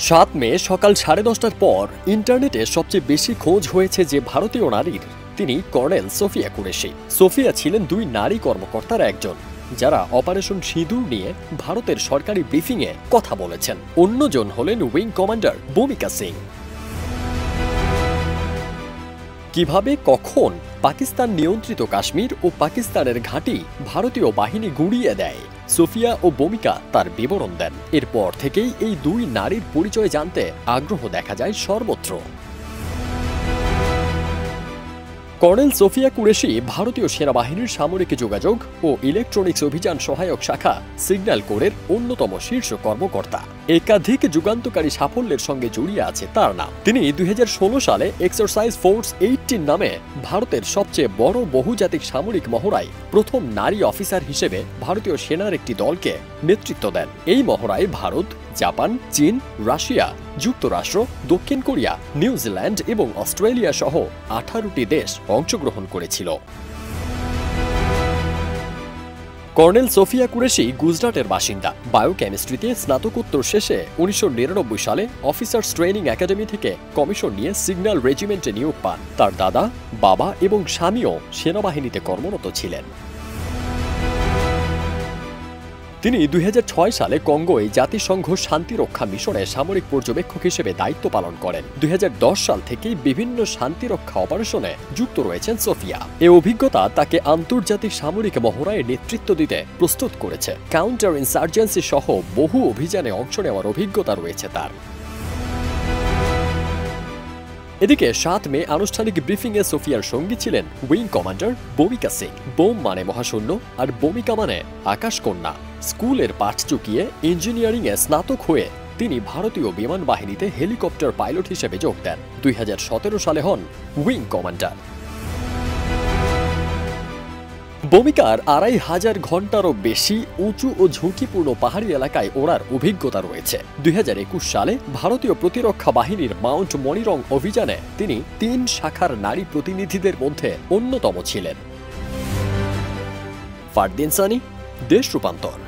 7 মে সকাল 10:30টার পর ইন্টারনেটে সবচেয়ে বেশি খোঁজ হয়েছে যে ভারতীয় নারীর, তিনি কর্নেল সোফিয়া কুরেশি। সোফিয়া ছিলেন 2 নারী কর্মকর্তার একজন, যারা অপারেশন সিঁদুর নিয়ে ভারতের সরকারি ব্রিফিংয়ে কথা বলেছেন। অন্যজন হলেন উইং কমান্ডার ভূমিকা সিং। কিভাবে কখন পাকিস্তান নিয়ন্ত্রিত কাশ্মীর ও পাকিস্তানের ঘাঁটি ভারতীয় বাহিনী গুঁড়িয়ে দেয়, সোফিয়া ও ভূমিকা তার বিবরণ দেন। এরপর থেকেই এই 2 নারীর পরিচয় জানতে আগ্রহ দেখা যায় সর্বত্র। কর্নেল সোফিয়া কুরেশি ভারতীয় সেনাবাহিনীর সামরিক যোগাযোগ ও ইলেকট্রনিক্স অভিযান সহায়ক শাখা সিগন্যাল কোরের অন্যতম শীর্ষ কর্মকর্তা। একাধিক যুগান্তকারী সাফল্যের সঙ্গে জড়িয়ে আছে তার নাম। তিনি 2016 সালে এক্সারসাইজ ফোর্স 18 নামে ভারতের সবচেয়ে বড় বহুজাতিক সামরিক মহড়ায় প্রথম নারী অফিসার হিসেবে ভারতীয় সেনার একটি দলকে নেতৃত্ব দেন। এই মহড়ায় ভারত, জাপান, চীন, রাশিয়া, যুক্তরাষ্ট্র, দক্ষিণ কোরিয়া, নিউজিল্যান্ড এবং অস্ট্রেলিয়া সহ 18টি দেশ অংশগ্রহণ করেছিল। কর্নেল সোফিয়া কুরেশি গুজরাটের বাসিন্দা। বায়োকেমিস্ট্রিতে স্নাতকোত্তর শেষে 1999 সালে অফিসার্স ট্রেনিং একাডেমি থেকে কমিশন নিয়ে সিগন্যাল রেজিমেন্টে নিয়োগ পান। তার দাদা, বাবা এবং স্বামীও সেনাবাহিনীতে কর্মরত ছিলেন। তিনি 2006 সালে কঙ্গোয় জাতিসংঘ শান্তিরক্ষা মিশনে সামরিক পর্যবেক্ষক হিসেবে দায়িত্ব পালন করেন। 2010 সাল থেকেই বিভিন্ন শান্তিরক্ষা অপারেশনে যুক্ত রয়েছেন সোফিয়া। এই অভিজ্ঞতা তাকে আন্তর্জাতিক সামরিক মহড়ায় নেতৃত্ব দিতে প্রস্তুত করেছে। কাউন্টার ইনসার্জেন্সি সহ বহু অভিযানে অংশ নেওয়ার অভিজ্ঞতা রয়েছে তার। এদিকে 7 মে আনুষ্ঠানিক ব্রিফিংয়ে সোফিয়ার সঙ্গী ছিলেন উইং কমান্ডার ভূমিকা সিং। বোম মানে মহাশূন্য আর ভূমিকা মানে আকাশকন্যা। স্কুলের পাঠ চুকিয়ে ইঞ্জিনিয়ারিংয়ে স্নাতক হয়ে তিনি ভারতীয় বিমান বাহিনীতে হেলিকপ্টার পাইলট হিসেবে যোগ দেন। 2017 সালে হন উইং কমান্ডার। ভূমিকার 2500 ঘন্টারও বেশি উঁচু ও ঝুঁকিপূর্ণ পাহাড়ি এলাকায় ওড়ার অভিজ্ঞতা রয়েছে। 2021 সালে ভারতীয় প্রতিরক্ষা বাহিনীর মাউন্ট মনিরং অভিযানে তিনি 3 শাখার নারী প্রতিনিধিদের মধ্যে অন্যতম ছিলেন। ফারদিন সানি, দেশ রূপান্তর।